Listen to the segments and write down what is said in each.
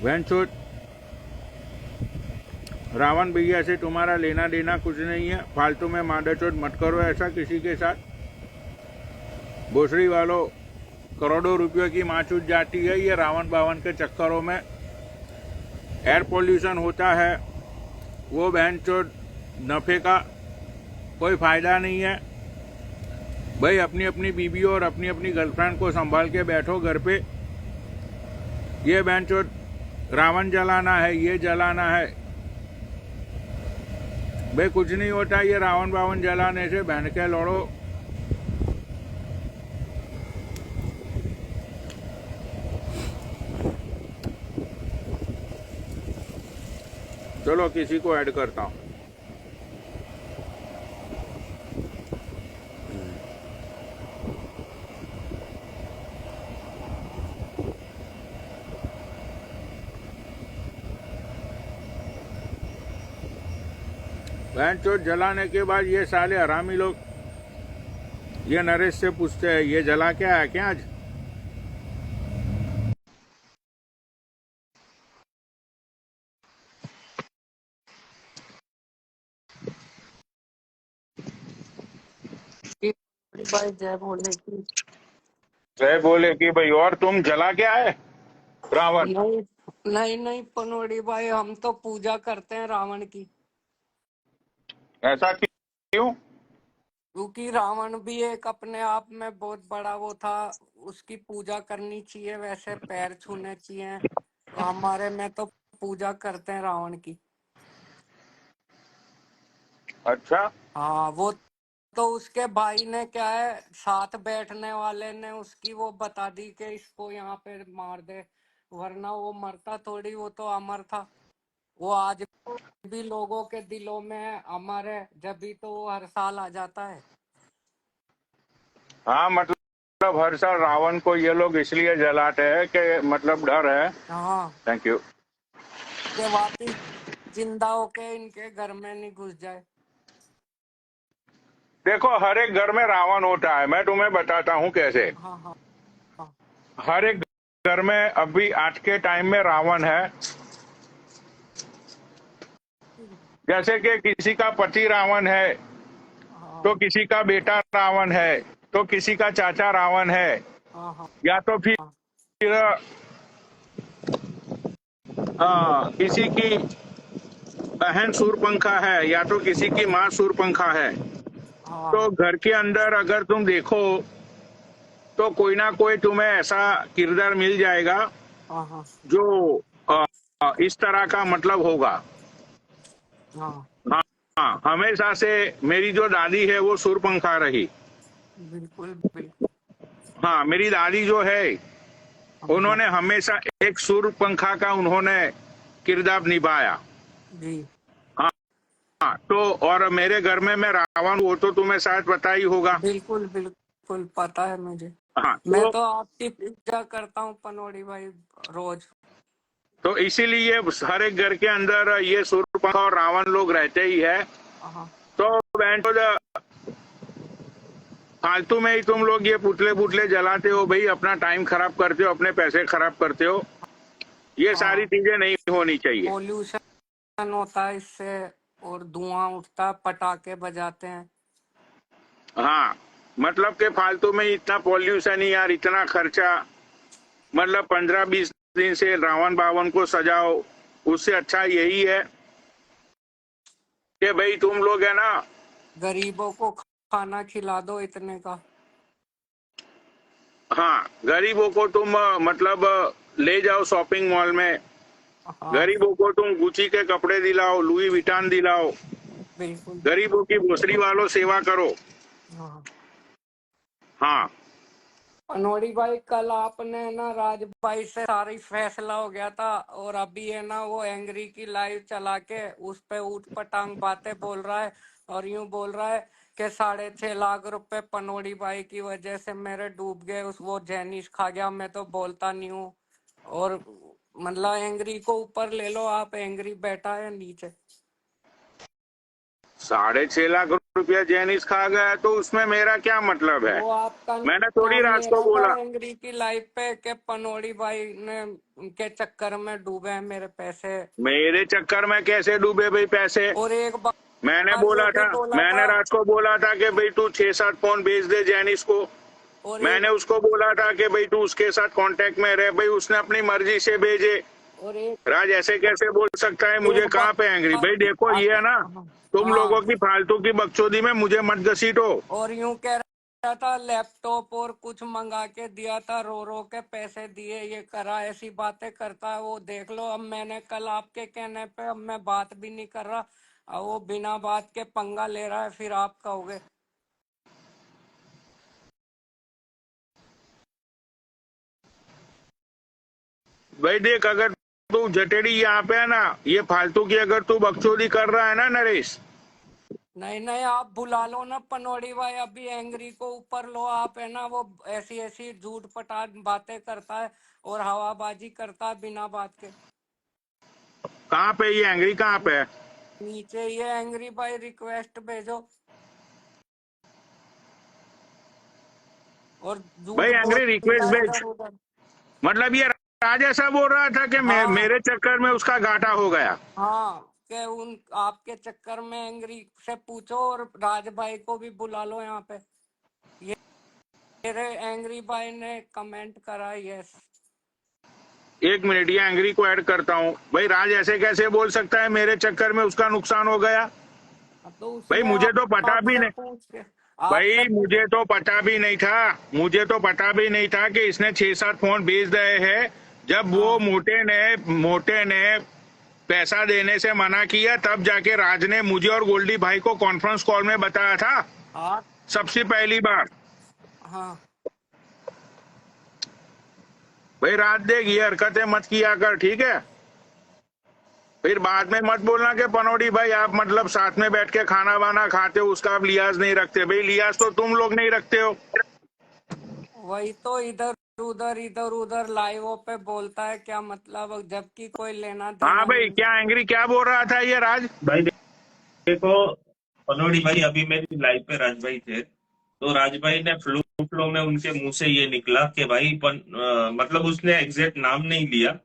बहनचोद, रावण भैया से तुम्हारा लेना देना कुछ नहीं है। फालतू में मादरचोद मत करो ऐसा किसी के साथ। भोसड़ी वालों, करोड़ों रुपयों की माँ चूत जाती है ये रावण बावन के चक्करों में। एयर पोल्यूशन होता है, वो बहनचोद नफे का कोई फायदा नहीं है। भाई अपनी अपनी बीबी और अपनी अपनी गर्लफ्रेंड को संभाल के बैठो घर पे। ये बहनचोद रावण जलाना है, ये जलाना है, भाई कुछ नहीं होता ये रावण बावन जलाने से। बहन के लड़ो। चलो किसी को ऐड करता हूं। बहनचोद जलाने के बाद ये साले हरामी लोग ये नरेश से पूछते हैं ये जला के आया क्या आज। भाई जय भोले की। जय बोले कि भाई और तुम जला के आए रावण। नहीं नहीं नहीं पनोड़ी भाई, हम तो पूजा करते हैं रावण की। ऐसा क्यों? क्योंकि रावण भी एक अपने आप में बहुत बड़ा वो था, उसकी पूजा करनी चाहिए, वैसे पैर छूने चाहिए। तो हमारे में तो पूजा करते हैं रावण की। अच्छा, हाँ, वो तो उसके भाई ने क्या है, साथ बैठने वाले ने उसकी वो बता दी कि इसको यहाँ पे मार दे, वरना वो मरता थोड़ी, वो तो अमर था। वो आज भी लोगों के दिलों में है, अमर है, जब भी तो वो हर साल आ जाता है। हाँ मतलब हर साल रावण को ये लोग इसलिए जलाते हैं कि मतलब डर है। हाँ, थैंक यू। के वापिस जिंदा होके इनके घर में नहीं घुस जाए। देखो हर एक घर में रावण होता है, मैं तुम्हें बताता हूँ कैसे। हाँ हाँ हाँ हर एक घर में अभी आज के टाइम में रावण है। जैसे कि किसी का पति रावण है, हाँ तो किसी का बेटा रावण है, तो किसी का चाचा रावण है, हाँ हाँ या तो फिर हाँ किसी की बहन सूरपंखा है, या तो किसी की माँ सूरपंखा है। तो हाँ घर के अंदर अगर तुम देखो तो कोई ना कोई तुम्हें ऐसा किरदार मिल जाएगा हाँ हाँ जो इस तरह का मतलब होगा। हाँ, हाँ, हाँ, हमेशा से मेरी जो दादी है वो सूरपंखा रही। बिल्कुल बिल्कुल। हाँ, मेरी दादी जो है हाँ हाँ, उन्होंने हमेशा एक सूरपंखा का उन्होंने किरदार निभाया। जी हाँ, हाँ, तो और मेरे घर में मैं रावण, वो तो तुम्हें शायद पता ही होगा। बिल्कुल बिल्कुल पता है मुझे। हाँ, मैं तो आपकी पूजा करता हूँ पनोड़ी भाई, रोज। तो इसीलिए हर एक घर के अंदर ये सूरपंखा और रावण लोग रहते ही है। हाँ तो बहन तो फालतू में ही तुम लोग ये पुतले पुतले जलाते हो भाई, अपना टाइम खराब करते हो, अपने पैसे खराब करते हो। ये सारी हाँ, चीजें नहीं होनी चाहिए। पोल्यूशन होता है इससे, और धुआं उठता है, पटाखे बजाते हैं। हाँ, मतलब के फालतू में इतना पॉल्यूशन ही यार, इतना खर्चा। मतलब 15-20 दिन से रावण बावन को सजाओ, उससे अच्छा यही है कि भाई तुम लोग है ना। गरीबों को खाना खिला दो इतने का। हाँ, गरीबों को तुम मतलब ले जाओ शॉपिंग मॉल में। हाँ, गरीबों को तुम गुची के कपड़े दिलाओ, लुई विटान दिलाओ। बिल्कुल। गरीबों की भोसड़ी वालों सेवा करो। हाँ, हाँ, पनोड़ी भाई, कल आपने ना राज भाई से सारी फैसला हो गया था, और अभी है ना वो एंग्री की लाइव चला के उस पे ऊट पटांग बातें बोल रहा है, और यूं बोल रहा है कि 6.5 लाख रुपए पनोड़ी भाई की वजह से मेरे डूब गए, उस वो जैनिश खा गया, मैं तो बोलता नहीं हूँ। और मतलब एंग्री को ऊपर ले लो आप, एंग्री बैठा है नीचे। 6.5 लाख रुपया जैनिस खा गया तो उसमें मेरा क्या मतलब है? वो आपका मैंने थोड़ी नाम राज ले को रहा था बोला। एंग्री की लाइफ पे के पनोड़ी भाई ने उनके चक्कर में डूबे हैं मेरे पैसे। मेरे चक्कर में कैसे डूबे भाई पैसे? और एक मैंने बार ये बोला भी था, बोला मैंने था। राज को बोला था कि भाई तू 6-7 फोन भेज दे जैनिस को। और मैंने एक उसको बोला था कि भाई तू उसके साथ कांटेक्ट में रहे, भाई उसने अपनी मर्जी से भेजे। और एक राज ऐसे कैसे बोल सकता है? मुझे एक कहाँ पे एंग्री? बार भाई देखो ये है ना, तुम लोगों हाँ। की फालतू की बकचोदी में मुझे मत घसीटो। और यूं कह रहा था लैपटॉप और कुछ मंगा के दिया था, रो रो के पैसे दिए, ये करा, ऐसी बातें करता है वो। देख लो अब मैंने कल आपके कहने पे अब मैं बात भी नहीं कर रहा, अब वो बिना बात के पंगा ले रहा है, फिर आप कहोगे। भाई देख, अगर तू जटेड़ी यहाँ पे है ना, ये फालतू की अगर तू बकचोदी कर रहा है ना नरेश, नहीं नहीं, आप बुला लो ना पनोड़ी भाई, अभी एंग्री को ऊपर लो आप, है ना। वो ऐसी ऐसी झूठ पटाख बातें करता है और हवाबाजी करता है बिना बात के। कहाँ पे ये एंग्री कहाँ पे है? नीचे ये एंग्री भाई रिक्वेस्ट भेजो। और झूठ भाई एंग्री बोलता रिक्वेस्ट है भेज। इधर उधर। मतलब ये राज ऐसा बोल रहा था कि हाँ मेरे चक्कर में उसका घाटा हो गया। हाँ, के उन आपके चक्कर में एंग्री से पूछो, और राज भाई को भी बुला लो यहाँ पे। ये मेरे एंग्री भाई ने कमेंट करा, यस। 1 मिनट, ये एंग्री को ऐड करता हूँ। भाई राज ऐसे कैसे बोल सकता है मेरे चक्कर में उसका नुकसान हो गया? तो भाई उसने मुझे तो पता भी आपसे नहीं। पूछ के भाई आपसे पूछ मुझे तो पता भी नहीं था, मुझे तो पता भी नहीं था कि इसने 6-7 फोन भेज रहे हैं। जब वो हाँ मोटे ने पैसा देने से मना किया, तब जाके राज ने मुझे और गोल्डी भाई को कॉन्फ्रेंस कॉल में बताया था, हाँ सबसे पहली बार। हाँ। भाई रात देख, ये हरकतें मत किया कर, ठीक है? फिर बाद में मत बोलना कि पनौड़ी भाई आप मतलब साथ में बैठ के खाना वाना खाते हो, उसका आप लिहाज नहीं रखते। भाई लिहाज तो तुम लोग नहीं रखते हो। वही तो, इधर उधर लाइवों पे बोलता है, क्या मतलब, जबकि कोई लेना हाँ देना भाई, नहीं। क्या एंग्री क्या बोल रहा था ये राज? भाई देखो पनोड़ी भाई, अभी मेरी लाइव पे राज भाई थे, तो राज भाई ने फ्लो फ्लो में उनके मुंह से ये निकला कि भाई मतलब उसने एग्जैक्ट नाम नहीं लिया,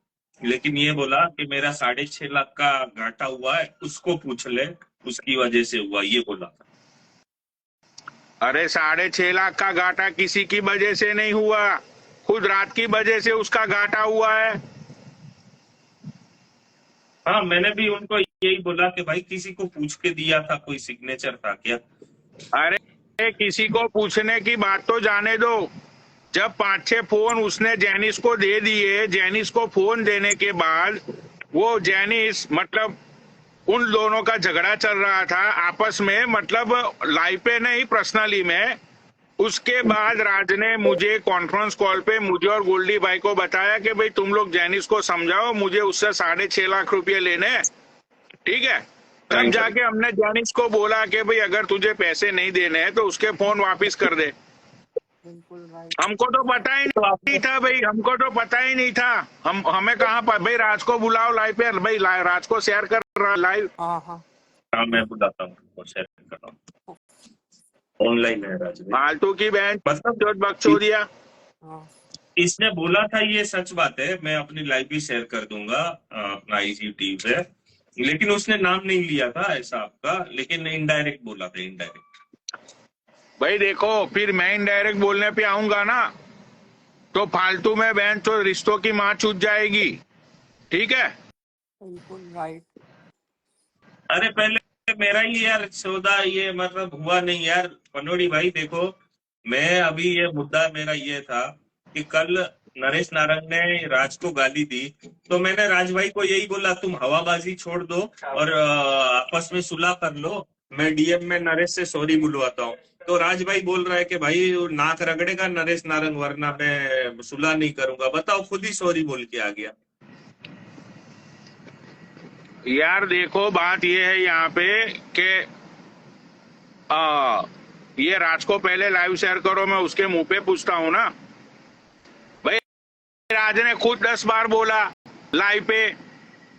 लेकिन ये बोला कि मेरा 6.5 लाख का घाटा हुआ है, उसको पूछ ले, उसकी वजह से हुआ, ये बोला। अरे 6.5 लाख का घाटा किसी की वजह से नहीं हुआ, खुद रात की वजह से उसका घाटा हुआ है। हाँ, मैंने भी उनको यही बोला कि भाई किसी को पूछ के दिया था, कोई सिग्नेचर था क्या? अरे किसी को पूछने की बात तो जाने दो। जब 5-6 फोन उसने जैनिस को दे दिए, जैनिस को फोन देने के बाद वो जैनिस मतलब उन दोनों का झगड़ा चल रहा था आपस में, मतलब लाइव पे नहीं, पर्सनली में। उसके बाद राज ने मुझे कॉन्फ्रेंस कॉल पे मुझे और गोल्डी भाई को बताया कि भाई तुम लोग जैनिस को समझाओ, मुझे उससे 6.5 लाख रुपए लेने हैं, ठीक है? तब जाके हमने जैनिस को बोला कि भाई अगर तुझे पैसे नहीं देने हैं तो उसके फोन वापस कर दे। बिल्कुल राइट। हमको तो पता ही तो नहीं आपने था भाई, हमको तो पता ही नहीं था। हमें कहाँ पर भाई, राज को बुलाओ लाइव पे, भाई राज को शेयर कर रहा लाइव। हाँ हाँ। हाँ, मैं बुलाता हूँ, शेयर कर रहा हूँ, ऑनलाइन है राज भाई। फालतू की बहन मतलब बकचोदिया। हाँ इसने बोला था, ये सच बात है, मैं अपनी लाइव भी शेयर कर दूंगा अपना आईजीटीवी पे, लेकिन उसने नाम नहीं लिया था ऐसा आपका, लेकिन इनडायरेक्ट बोला था, इनडायरेक्ट। भाई देखो, फिर मैं इनडायरेक्ट बोलने पे आऊंगा ना तो फालतू में बहन तो रिश्तों की माँ छूट जाएगी, ठीक है? बिल्कुल राइट। अरे पहले मेरा ही यार सौदा ये मतलब हुआ नहीं यार पनोड़ी भाई। देखो, मैं अभी ये मुद्दा मेरा ये था कि कल नरेश नारंग ने राज को गाली दी, तो मैंने राज भाई को यही बोला, तुम हवाबाजी छोड़ दो और आपस में सुलह कर लो, मैं डीएम में नरेश से सॉरी बुलवाता हूँ। तो राज भाई बोल रहा है कि भाई वो नाक रगड़ेगा नरेश नारंग, वरना मैं सुलह नहीं करूंगा। बताओ, खुद ही सॉरी बोल के आ गया। यार देखो, बात ये है यहाँ पे कि ये राज को पहले लाइव शेयर करो, मैं उसके मुंह पे पूछता हूँ ना। भाई राज ने खुद 10 बार बोला लाइव पे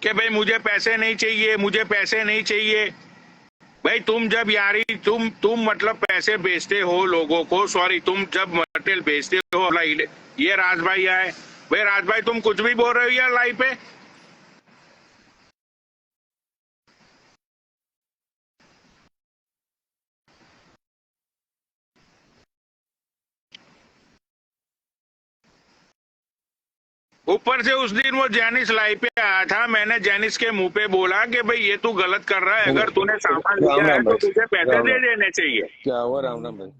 कि भाई मुझे पैसे नहीं चाहिए, मुझे पैसे नहीं चाहिए। भाई तुम जब यारी तुम मतलब पैसे बेचते हो लोगों को, सॉरी तुम जब मटेरियल बेचते हो ये राज भाई आए। भाई राज भाई तुम कुछ भी बोल रहे हो यार लाइव पे। ऊपर से उस दिन वो जैनिस लाइव पे आया था, मैंने जैनिस के मुंह पे बोला कि भाई ये तू गलत कर रहा है, अगर तूने सामान राम लिया है राम तो भाई, तुझे पैसे राम दे राम। देने चाहिए। क्या हुआ राम राम भाई?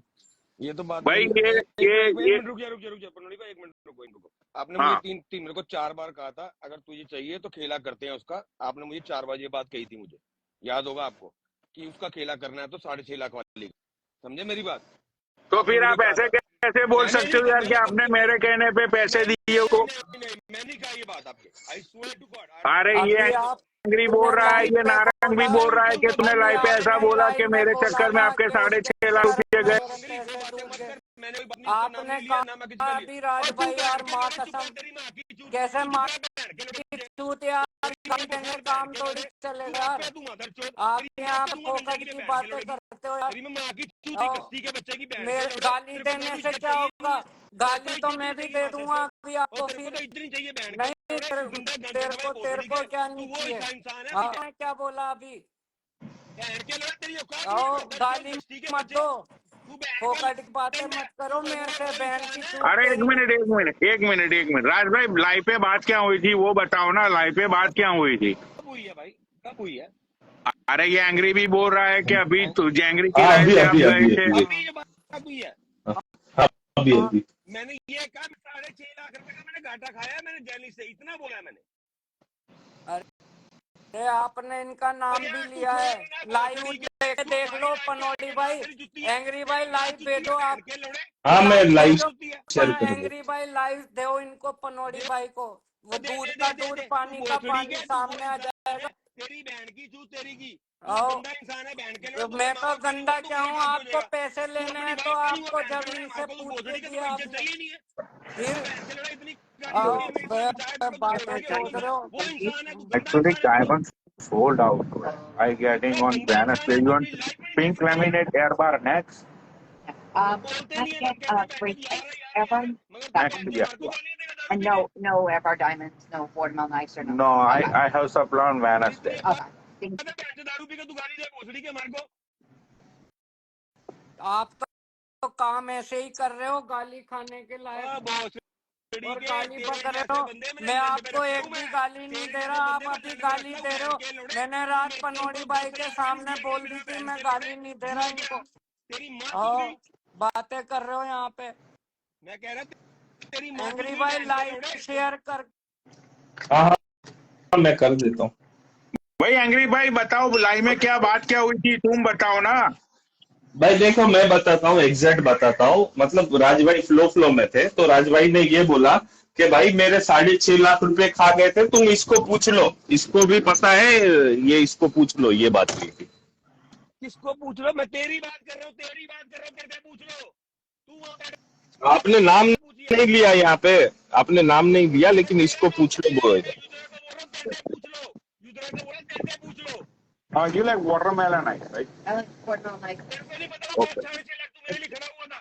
ये तो बात भाई नहीं। ये एक ये मिनट रुक जा पनोड़ी भाई, एक मिनट रुको। आपने हाँ मुझे तीन मेरे को 4 बार कहा था अगर तुझे चाहिए तो खेला करते हैं उसका। आपने मुझे 4 बार ये बात कही थी, मुझे याद होगा आपको, कि उसका खेला करना है तो 6.5 लाख वाली। समझे मेरी बात? तो आपने फिर मुझे आप कहा ऐसे था। कैसे बोल मैंने सकते हो यार कि आपने मेरे कहने पे पैसे दिए उसको। मैं नहीं कहा ये बात आपके। I swear to God. अरे ये अभी एंग्री बोल आपने रहा है, लाइव ये पे नारंग भी बोला बोल है, रहा है कि तूने अभी लाइव पे ऐसा आपने बोला कि लाइव में मेरे बोला चक्कर में ना आपके कि उसके 6.5 लाख सर रुपये पे गए। मेरे पैसे डूब गए। मैंने कोई बात नहीं, उसका नाम आपने नहीं लिया ना मैं किसी कहा का अभी लिया। राज और तू भाई बैठ यार के माँ लड़े, चुप है कसम, तेरी माँ की चूत। कैसे तू माँ चुप रह बैठ के की लड़े। चूत यार, तेरी गाली माँ देने बकवास काम बैठ के थोड़ी लड़े। तू चलेगा आप यार। पे तू मदर चोद। आप तेरी माँ यहाँ पे पे दूंगा गंजे फोकट के लिए की बैठ के बातें लड़ेगी। करते हो यार। तेरी माँ की चूती आओ, कस्ती के बच्चे की बहन के मेरे लड़े। गाली तेरे को पता देने भी से इसका क्या चाहिए नहीं होगा? है। तेरे को गाली तो इज्जत नहीं मैं भी चाहिए दे माँ से दूंगा अभी और आपको तेरे को फिर। तो इज्जत नहीं चाहिए बहन के नहीं, लड़े। तू गुंडा गंजे तेरे का को भाई तेरे भोसड़ी को के। क्या तू नहीं वो चाहिए? इंसान है हाँ, ठीक है। मैं क्या बोला अभी? बहन के लड़े, तेरी औकात नहीं है आओ, मदर चोद गाली कस्ती के मत बच्चे। दो, तू बहन का फोकट की बातें गंदा है। मत तू करो मेरे गंदा से, वो बहन की इंसान है। चूत अरे तेरी। एक मिनट राज भाई, लाइव पे बात क्या हुई थी वो बताओ ना, लाइव पे बात क्या हुई थी। कब हुई है भाई? कब हुई है? अरे ये एंग्री भी बोल रहा है कि अभी हैं? तुझे एंग्री की हाँ, लाइव अभी पे आप अभी गए अभी थे। अभी अभी ये बात हुई है। हाँ, हाँ, अभी हाँ, अभी मैंने ये कहा 6.5 लाख रुपए का मैंने घाटा खाया है, मैंने जैनी से इतना बोला है मैंने। अरे आपने इनका और नाम भी यार तू लिया छोड़ है, ना लाइव भोसड़ी के। तू देख हमारी लो लाइफ पे पनौड़ी आके भाई। बता तेरी जुत्ती है। एंग्री भाई तेरी माँ लाइव जुत्ती है भेजो बहन आप, के लड़े। हाँ, मैं लाइव तेरी लाइव माँ भेजो। जुत्ती है। शेयर कर दूंगा। एंग्री भाई लाइव दो इनको, पनौड़ी दे भाई को, वो दे दूध दे का दे दे दूध, दे। तू पानी का भोसड़ी पानी के, तू वो सामने आ इंसान है। जाएगा। तेरी बहन की चूत तेरी की। तू आओ, गंदा इंसान है बहन के लड़े। तो तू मेरे मैं माँ तो बाप का नहीं हुआ, गंदा तू क्या मेरे हूँ? बाप की हो आपको जाएगा। पैसे तू लेने अपनी हैं तो बाप का नहीं हुआ आपको बहन के जमीन लड़े। से माँ को तू पूछ के भोसड़ी के, तेरे दिया को इज्जत आपने। चाहिए नहीं है। तू फिर बहन के लड़े इतनी गाली आओ, सुनी है मेरी, इतना बचाया तेरे को, तू बातें भोसड़ी के सोच भाई। रहे हो। वो इंसान है, तू गंदा Actually, इंसान है तू। diamonds sold out. I वो getting on गंदा इंसान Wednesday. है, You तू want अपनी लाइफ में नहीं देख pink सकता ये। laminate air bar next? तू Um, बोलते not नहीं है, yet, सब कहते हैं बहन के, wait, तू यार है यार है यार है। Evan मगर तू Next बहन Diamonds, के year. मार को गालियां देगा दारू and पी के। no FR Diamonds, no Ford Mel Knives or no. No, Okay, I have supply on तेरी इतनी Wednesday. औकात okay, thank है बहन से दारू पी के तू गाली दे भोसड़ी के मार को। आप तो काम ऐसे ही कर रहे हो, गाली खाने के लायक, भोसड़ी और के गाली तेरे पकड़ रहे जैसे हो। बंदे मैंने मैं लंड पे आपको रखे हूँ। एक भी मैं गाली नहीं तेरे दे जैसे रहा, बंदे आप मैं अभी लंड पे गाली रखा हूँ दे रहे बहन हो। के लौड़े। मैंने तू रात मेरे पनौड़ी ऊपर भाई भरोसा के लगा के सामने वीडियो बोल भेज दी रहा है थी, बहन मैं के लौड़े। गाली नहीं दे रहा हुआ क्या? इनको। तेरी माँ चुद आओ, गई। बातें कर रहे हो यहाँ पे। मैं कह रहा तेरी माँ चुद एंग्री गई भाई बहन के लौड़े। लाइव शेयर कर। हाँ हाँ, मैं कर देता हूँ। भाई एंग्री भाई बताओ लाइव में क्या बात क्या हुई थी, तुम बताओ ना। भाई देखो, मैं बताता हूँ, एग्जैक्ट बताता हूँ। मतलब राज भाई फ्लो में थे, तो राज भाई ने ये बोला कि भाई मेरे 6.5 लाख रुपए खा गए थे, तुम इसको पूछ लो, इसको भी पता है, ये इसको पूछ लो, ये बात हुई थी। किसको पूछ लो? मैं तेरी बात कर रहा हूँ, तेरी बात कर रहा हूँ, तेरे से पूछ लो। तू वहां बैठ आपने नाम के पूछी है। नहीं लिया यहाँ पे, आपने नाम नहीं लिया, अरे लेकिन मेरा इसको नाम पूछ तो लो, लिया वो है, मैं इधर। युद्रा को बोल रहा हूँ, तेरे से पूछ लो। युद्रा को बोला तेरे से पूछ लो। You like watermelon ice, right? I like Ford Mel Knives. तेरे को नहीं पता वो Okay. 6.5 लाख तू मेरे लिए खड़ा हुआ था।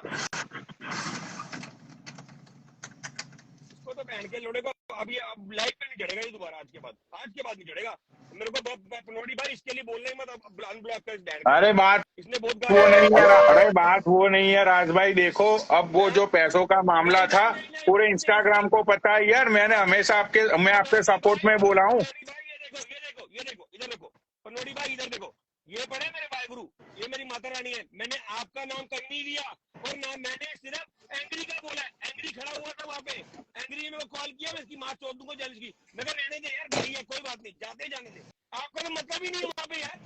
इसको तो बहन के लोड़े को अभी अब लाइफ में नहीं चढ़ेगा ये दोबारा। आज के बाद नहीं चढ़ेगा मेरे को। पनौड़ी भाई इसके लिए बोलना ही मत, अब अनब्लॉक कर इस बहन को। अरे बात इसने बहुत वो गाली नहीं है, दी। अरे बात वो नहीं है राज भाई। देखो अब वो जो पैसों का मामला था, पूरे इंस्टाग्राम को पता है यार, मैंने हमेशा मैं आपके सपोर्ट में बोला हूँ। पनौड़ी भाई ये देखो इधर देखो। पनौड़ी भाई इधर देखो, ये पढ़े मेरे वाहिगुरु, ये मेरी माता रानी है। मैंने आपका नाम कहीं नहीं लिया, और ना मैंने सिर्फ एंग्री का बोला है। एंग्री खड़ा हुआ था वहां पे, एंग्री ने मेरे को कॉल किया, मैं इसकी माँ चोद दूंगा जल्द की। मैं कहा रहने दे यार, भाई है कोई बात नहीं, जाने दे। आपका तो मतलब ही नहीं है वहां पे यार।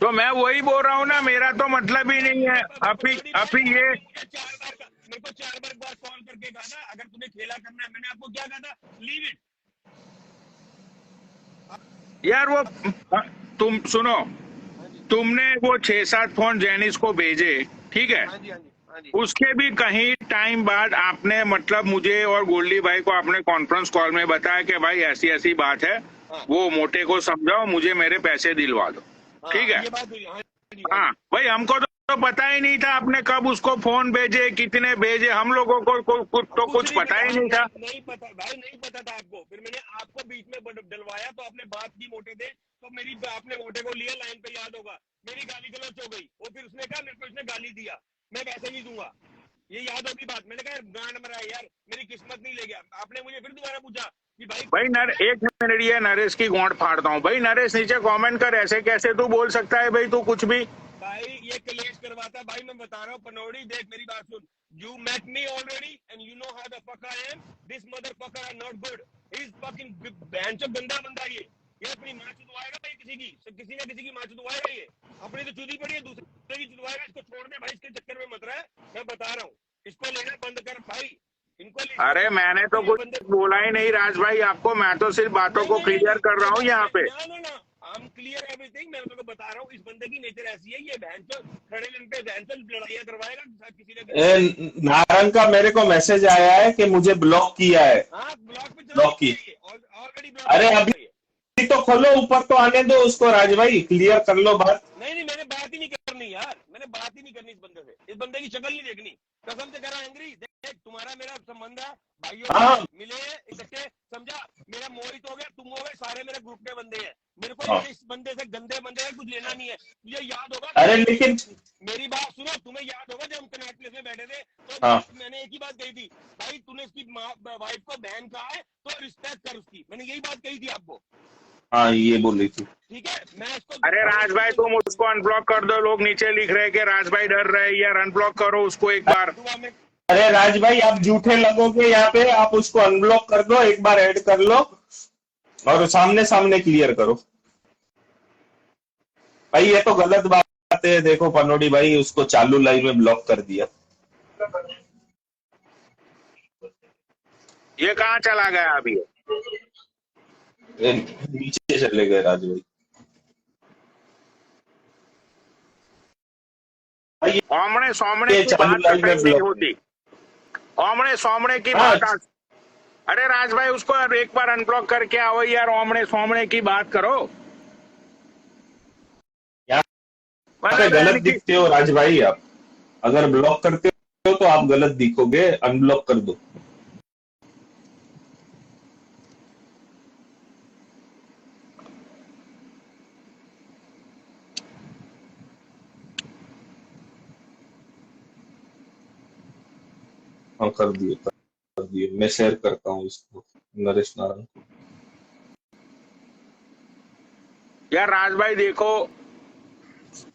तो मैं वही बोल रहा हूँ ना, मेरा तो मतलब ही नहीं है। अभी ये मेरे को 4 बार कॉल करके कहा था अगर तुम्हें खेला करना है। मैंने आपको क्या कहा था? Leave it. यार वो तुम सुनो, तुमने वो 6-7 फोन जैनिस को भेजे, ठीक है। हाँ जी हाँ जी हाँ जी। उसके भी कहीं टाइम बाद आपने मतलब मुझे और गोल्डी भाई को आपने कॉन्फ्रेंस कॉल में बताया कि भाई ऐसी ऐसी बात है, हाँ। वो मोटे को समझाओ, मुझे मेरे पैसे दिलवा दो। हाँ, ठीक है। ये बात हुई। हाँ जी, हाँ भाई, हमको तो पता ही नहीं था आपने कब उसको फोन भेजे, कितने भेजे, हम लोगों को तो कुछ नहीं पता ही नहीं था। नहीं पता भाई, नहीं पता था आपको। फिर मैंने आपको बीच में डलवाया तो आपने बात की मोटे थे, तो मेरी आपने मोटे को लिया लाइन पे, याद होगा। मेरी गाली गलौच हो गई और फिर उसने कहा मेरे को इसने गाली दिया, मैं पैसे नहीं दूंगा, ये याद होगी बात। मैंने कहा गांड मरा यार, मेरी किस्मत नहीं ले गया। आपने मुझे फिर दोबारा पूछा कि भाई एक मिनट, ये नरेश की गांड फाड़ता हूँ भाई। नरेश नीचे कमेंट कर, ऐसे कैसे तू बोल सकता है भाई, तू कुछ भी। भाई ये कलेश करवाता भाई, मैं बता रहा हूँ पनौड़ी, देख मेरी बात सुन। You met me already and you know how the fuck I am. This motherfucker are not good. He's fucking बहनचोद गंदा बंदा ये अपनी माँ चुदवाएगा भाई, किसी ना किसी की माँ चुदवाएगा ये। अपनी तो चुदी पड़ी है, दूसरे की चुदवाएगा। इसको छोड़ दे भाई, इसके चक्कर में मत रहा है, मैं बता रहा हूँ। इसको लेना बंद कर भाई, इनको अरे मैंने तो कुछ बोला ही नहीं राज भाई आपको, मैं तो सिर्फ बातों को क्लियर कर रहा हूँ यहाँ पे। ना I'm clear everything, मैं तो बता रहा हूँ इस बंदे की नेचर ऐसी है, ये बहनचोद खड़े दिन पे बहनचोद लड़ाइयाँ करवाएगा किसी ने। नारंग का मेरे को मैसेज आया है कि मुझे ब्लॉक किया है। हाँ, ब्लॉक पे ब्लॉक की। ऑलरेडी। अरे अभी तो खोलो, ऊपर तो आने दो उसको राज भाई, क्लियर कर लो बात। नहीं मैंने बात ही नहीं करनी यार, मैंने बात ही नहीं करनी इस बंदे से। इस बंदे की शक्ल नहीं देखनी, कसम से कह रहा हूं। एंग्री देख, तुम्हारा मेरा संबंध है भाइयों, हाँ। मिले इकट्ठे, समझा। मेरा मोहित हो गया, तुम हो गए, सारे मेरे ग्रुप के बंदे हैं। मेरे को हाँ। इस बंदे से, गंदे बंदे से कुछ लेना नहीं है। तुझे याद होगा, अरे लेकिन मेरी बात सुनो, तुम्हें याद होगा जब हम कनेक्ट प्लेस में बैठे थे तो हाँ। मैंने एक ही बात कही थी, भाई तूने इसकी वाइफ को बहन कहा है तो रिस्पेक्ट कर उसकी। मैंने यही बात कही थी आपको। हाँ, ये बोली थी। ठीक है, मैं इसको। अरे राज भाई तुम उसको अनब्लॉक कर दो, लोग नीचे लिख रहे कि राज भाई डर रहे यार, अनब्लॉक करो उसको एक बार। अरे राज भाई आप झूठे लगोगे यहाँ पे, आप उसको अनब्लॉक कर दो, एक बार ऐड कर लो और सामने सामने क्लियर करो भाई। ये तो गलत बात है। देखो पनौड़ी भाई, उसको चालू लाइव में ब्लॉक कर दिया। ये कहाँ चला गया अभी? नीचे चले गए राज भाई। आमने सामने ये की चालू बात लाइव में कहीं नहीं ब्लॉक। होती, आमने सामने की हाँ। बात। अरे राज भाई उसको एक बार अनब्लॉक करके आओ यार, आमने सामने की बात करो। यहाँ पे गलत दिखते हो राज भाई आप, अगर ब्लॉक करते हो तो आप गलत दिखोगे, अनब्लॉक कर दो। हाँ कर दिए, मैं शेयर करता हूँ इसको नरेश नारायण को। यार राज भाई देखो,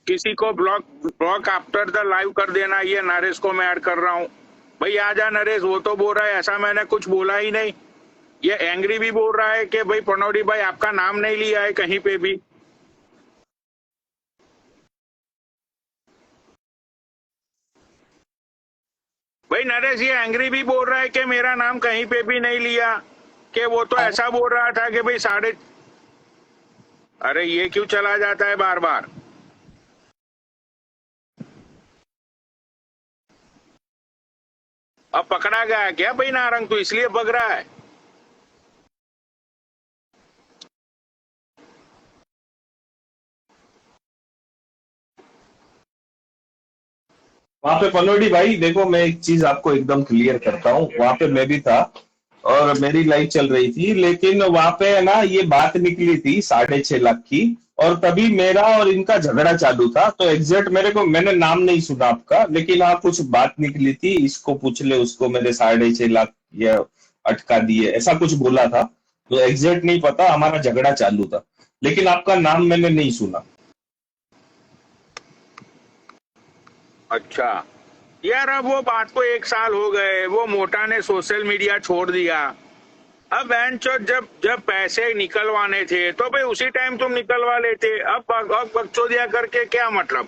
किसी को ब्लॉक आफ्टर द लाइव कर देना। ये नरेश को मैं ऐड कर रहा हूँ भाई, आजा नरेश। वो तो बोल रहा है ऐसा मैंने कुछ बोला ही नहीं। ये एंग्री भी बोल रहा है कि भाई पनौड़ी भाई आपका नाम नहीं लिया है कहीं पे भी। भाई नरेश ये एंग्री भी बोल रहा है कि मेरा नाम कहीं पे भी नहीं लिया, कि वो तो ऐसा बोल रहा था कि भाई अरे ये क्यों चला जाता है बार बार? अब पकड़ा गया क्या भाई नारंग, तो इसलिए पक रहा है? वहां पे पनौड़ी भाई देखो, मैं एक चीज आपको एकदम क्लियर करता हूँ। वहां पे मैं भी था और मेरी लाइव चल रही थी, लेकिन वहां पे है ना ये बात निकली थी 6.5 लाख की, और तभी मेरा और इनका झगड़ा चालू था। तो एग्जैक्ट मैंने नाम नहीं सुना आपका, लेकिन हाँ कुछ बात निकली थी, इसको पूछ ले, उसको मेरे 6.5 लाख या अटका दिए, ऐसा कुछ बोला था। तो एग्जैक्ट नहीं पता, हमारा झगड़ा चालू था, लेकिन आपका नाम मैंने नहीं सुना। अच्छा यार, अब वो बात को 1 साल हो गए, वो मोटा ने सोशल मीडिया छोड़ दिया। अब जब पैसे निकलवाने थे तो भाई उसी टाइम तुम निकलवा लेते। अब बकचोदिया करके क्या मतलब?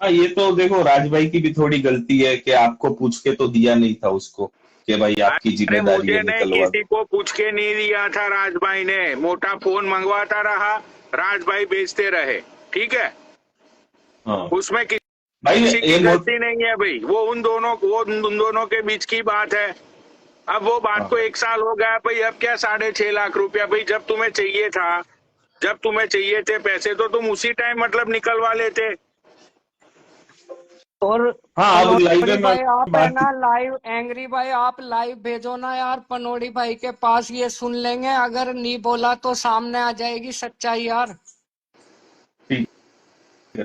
हाँ, ये तो देखो राज भाई की भी थोड़ी गलती है कि आपको पूछ के तो दिया नहीं था उसको कि भाई आपकी जिम्मेदारी है, निकलवा। किसी को पूछ के नहीं दिया था राज भाई ने। मोटा फोन मंगवाता रहा, राज भाई बेचते रहे, ठीक है। हाँ। उसमें भाई किसी की गलती नहीं है भाई, वो उन दोनों के बीच की बात है। अब वो बात हाँ को 1 साल हो गया भाई, अब क्या 6.5 लाख रुपया भाई, जब तुम्हें चाहिए था, जब तुम्हें चाहिए थे पैसे तो तुम उसी टाइम मतलब निकलवा लेते। और हाँ, अब लाइव पनोड़ी में मैं भाई आप है बात। ना लाइव, एंग्री भाई आप लाइव भेजो ना यार पनोड़ी भाई के पास, ये सुन लेंगे, अगर नहीं बोला तो सामने आ जाएगी सच्चाई यार। ठीक है,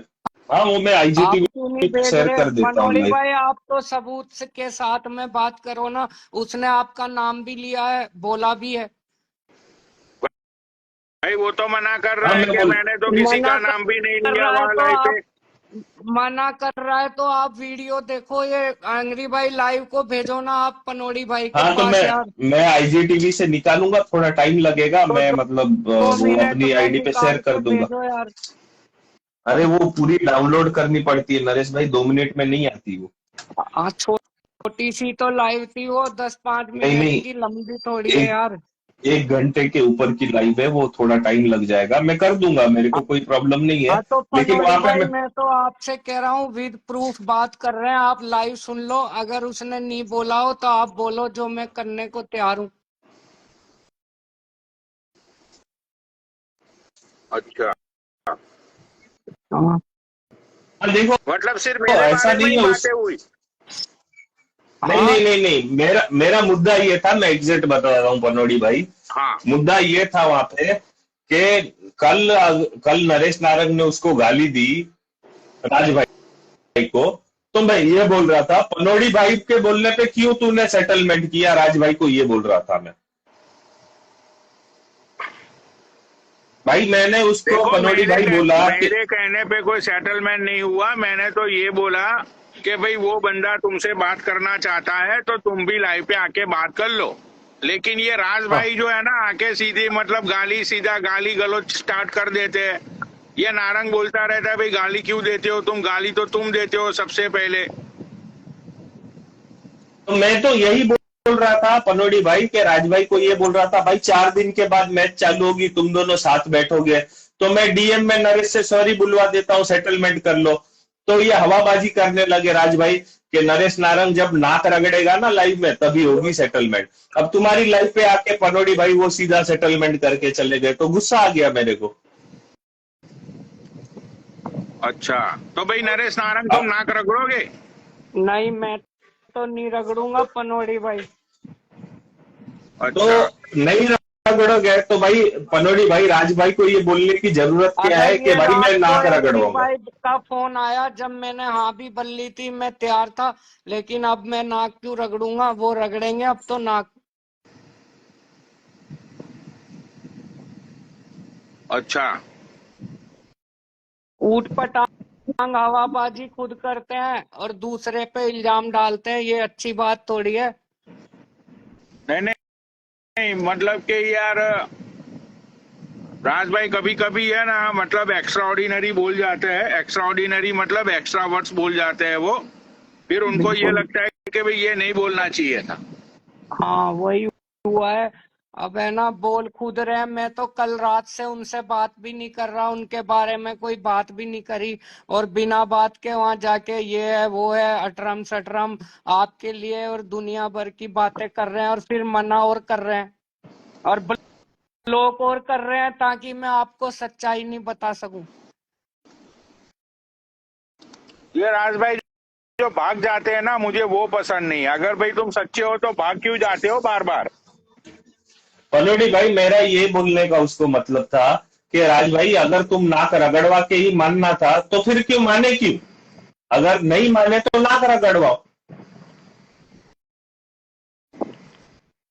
हाँ वो मैं आप क्यों नहीं आईजीटीवी पे भेज शेयर रहे कर देता हूँ मनोड़ी लाइव। भाई? आप तो सबूत के साथ में बात करो ना, उसने आपका नाम भी लिया है, बोला भी है। भाई वो तो मना कर रहा हाँ है मैं कि बोल। मैंने तो किसी मना का नाम भी नहीं कर लिया रहा है वहां तो लाइव आप, पे। मना कर रहा है तो आप वीडियो देखो, ये एंग्री भाई लाइव को भेजो ना आप पनोड़ी भाई के हाँ तो पास यार। मैं आईजीटीवी से निकालूंगा, थोड़ा टाइम लगेगा, तो मैं दो, मतलब 2 मिनट वो अपनी में आईडी पे शेयर निकाल कर के दूंगा। भेजो यार। अरे वो पूरी डाउनलोड करनी पड़ती है नरेश भाई, 2 मिनट में नहीं आती वो। हाँ, छोटी सी तो लाइव थी वो, 10-5 नहीं मिनट नहीं, की, लंबी थोड़ी है एक यार। 1 घंटे के ऊपर की लाइव है वो, थोड़ा टाइम लग जाएगा, मैं कर दूंगा, मेरे को कोई प्रॉब्लम नहीं है। हाँ तो लेकिन पनोड़ी वहां पे भाई मैं। मैं तो आपसे कह रहा हूँ विद प्रूफ बात कर रहे हैं, आप लाइव सुन लो, अगर उसने नहीं बोला हो तो आप बोलो, जो मैं करने को तैयार हूँ। अच्छा, हाँ हाँ देखो, मतलब सिर्फ मेरे ऐसा बारे में नहीं ही है उस। बातें हुई। नहीं हाँ नहीं नहीं नहीं, मेरा मुद्दा ये था, मैं एग्जैक्ट बता रहा हूँ पनोड़ी भाई। हाँ मुद्दा ये था वहां पे कि कल कल नरेश नारंग ने उसको गाली दी, राज भाई को। तो मैं ये बोल रहा था, पनोड़ी भाई के बोलने पे क्यों तूने सेटलमेंट किया, राज भाई को ये बोल रहा था मैं। भाई मैंने उसको देखो पनोड़ी भाई बोला कि। मेरे कहने पे कोई सेटलमेंट नहीं हुआ, मैंने तो ये बोला कि भाई वो बंदा तुमसे बात करना चाहता है तो तुम भी लाइव पे आके बात कर लो। लेकिन ये राज हाँ भाई जो है ना, आके सीधी मतलब सीधा गाली गलौज स्टार्ट कर देते हैं। ये नारंग बोलता रहता है भाई गाली क्यों देते हो तुम, गाली तो तुम देते हो सबसे पहले। तो मैं तो यही बोल रहा था पनोड़ी भाई के, राज भाई को ये बोल रहा था, भाई 4 दिन के बाद मैच चालू होगी, तुम दोनों साथ बैठोगे, तो मैं डीएम में नरेश से सॉरी बुलवा देता हूँ, सेटलमेंट कर लो। तो ये हवाबाजी करने लगे राज भाई कि नरेश नारंग जब नाक रगड़ेगा ना लाइव में तभी होगी सेटलमेंट। अब तुम्हारी लाइव पे आके पनोड़ी भाई वो सीधा सेटलमेंट करके चले गए, तो गुस्सा आ गया मेरे को। अच्छा, तो भाई नरेश नारंग तुम अब नाक रगड़ोगे? नहीं, मैं तो नहीं रगड़ूंगा पनोड़ी भाई। तो अच्छा, नहीं रगड़ोगे तो भाई पनोड़ी भाई राज भाई को ये बोलने की जरूरत क्या अगर है कि ये भाई रात मैं को नाक एंग्री रगड़वाऊंगा। भाई का फोन आया, जब मैंने हाँ भी बल्ली थी, मैं तैयार था, लेकिन अब मैं नाक क्यों रगड़ूंगा, वो रगड़ेंगे अब तो नाक। अच्छा, ऊट पटांग हवाबाजी खुद करते हैं और दूसरे पे इल्जाम डालते हैं, ये अच्छी बात थोड़ी है। नहीं नहीं नहीं, मतलब कि यार राज भाई कभी कभी है ना, मतलब एक्स्ट्रा ऑर्डिनरी बोल जाते हैं, एक्स्ट्रा ऑर्डिनरी मतलब एक्स्ट्रा वर्ड्स बोल जाते हैं वो, फिर उनको ये बिल्कुल, लगता है कि भाई ये नहीं बोलना चाहिए था। हाँ वही हुआ है। अब है ना, बोल खुद रहे हैं, मैं तो कल रात से उनसे बात भी नहीं कर रहा, उनके बारे में कोई बात भी नहीं करी, और बिना बात के वहां जाके ये है वो है अटरम सटरम आपके लिए और दुनिया भर की बातें कर रहे हैं, और फिर मना और कर रहे हैं, और ब्लॉक और कर रहे हैं ताकि मैं आपको सच्चाई नहीं बता सकूं। ये राज भाई जो भाग जाते हैं ना, मुझे वो पसंद नहीं। अगर भाई तुम सच्चे हो तो भाग क्यों जाते हो बार बार? पनोड़ी भाई मेरा ये बोलने का उसको मतलब था कि राज भाई अगर तुम नाक रगड़वा के ही मानना था तो फिर क्यों माने क्यों, अगर नहीं माने तो नाक रगड़वाओ।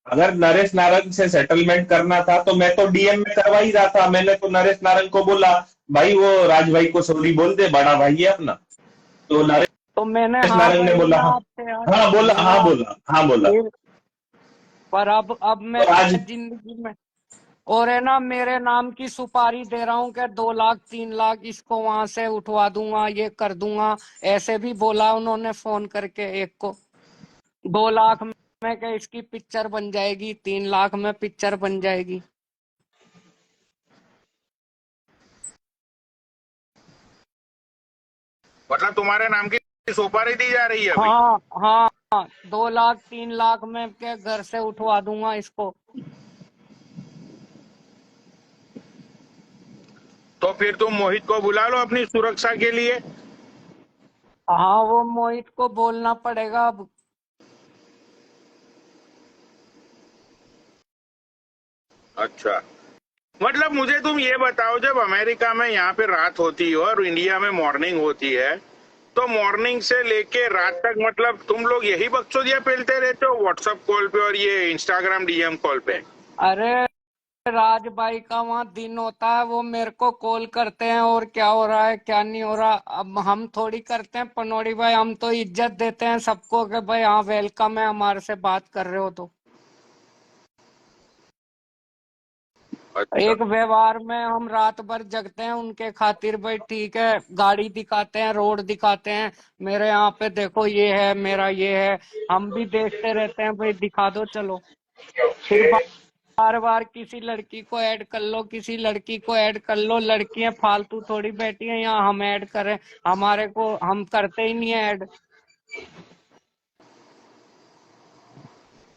अगर नरेश नारंग से सेटलमेंट करना था तो मैं तो डीएम में करवा ही रहा था, मैंने तो नरेश नारंग को बोला भाई वो राज भाई को सॉरी बोल दे, बड़ा भाई है अपना। तो तो मैंने नरेश हाँ नारंग ने भरी बोला ना हाँ। आपसे यार, हाँ बोला, मैंने हाँ आप बोला, हाँ बोला। फिर, पर अब मैं तो आज जिंदगी में, और है ना मेरे नाम की सुपारी दे रहा हूँ कि 2 लाख 3 लाख इसको वहां से उठवा दूंगा, ये कर दूंगा, ऐसे भी बोला उन्होंने फोन करके एक को। 2 लाख में क्या इसकी पिक्चर बन जाएगी, 3 लाख में पिक्चर बन जाएगी। मतलब तुम्हारे नाम की सुपारी दी जा रही है भाई? हाँ हाँ 2 लाख 3 लाख में के घर से उठवा दूंगा इसको। तो फिर तुम मोहित को बुला लो अपनी सुरक्षा के लिए। हाँ, वो मोहित को बोलना पड़ेगा अब। अच्छा, मतलब मुझे तुम ये बताओ, जब अमेरिका में यहाँ पे रात होती है और इंडिया में मॉर्निंग होती है, तो मॉर्निंग से लेके रात तक मतलब तुम लोग यही बकचोदियां पेलते रहते हो व्हाट्सएप कॉल पे और ये इंस्टाग्राम डीएम कॉल पे? अरे राज भाई का वहाँ दिन होता है, वो मेरे को कॉल करते हैं और क्या हो रहा है क्या नहीं हो रहा। अब हम थोड़ी करते हैं पनोड़ी भाई, हम तो इज्जत देते हैं सबको कि भाई हाँ वेलकम है, हमारे से बात कर रहे हो तो। अच्छा, एक व्यवहार में हम रात भर जगते हैं उनके खातिर, भाई ठीक है, गाड़ी दिखाते हैं, रोड दिखाते हैं, मेरे यहाँ पे देखो ये है, मेरा ये है, हम भी देखते रहते हैं, भाई दिखा दो चलो। फिर बार बार किसी लड़की को ऐड कर लो, किसी लड़की को ऐड कर लो, लड़कियां फालतू थोड़ी बैठी हैं यहाँ हम ऐड करें, हमारे को हम करते ही नहीं है ऐड।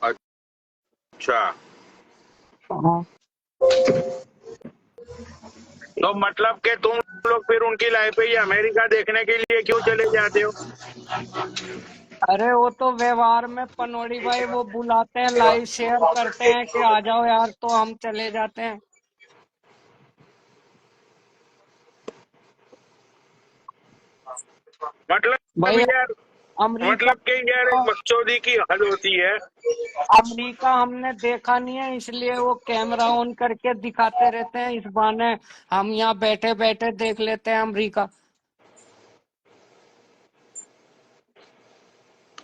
अच्छा, हाँ। तो मतलब कि तुम लोग फिर उनकी लाइफ पे ये अमेरिका देखने के लिए क्यों चले जाते हो? अरे वो तो व्यवहार में पनोड़ी भाई, वो बुलाते हैं, लाइव शेयर करते हैं कि आ जाओ यार, तो हम चले जाते हैं। मतलब भाई यार, अमेरिका मतलब कि यार एक बकचोदी की हद होती है। अमेरिका हमने देखा नहीं है, इसलिए वो कैमरा ऑन करके दिखाते रहते हैं, इस बहाने हम यहाँ बैठे बैठे देख लेते हैं अमेरिका।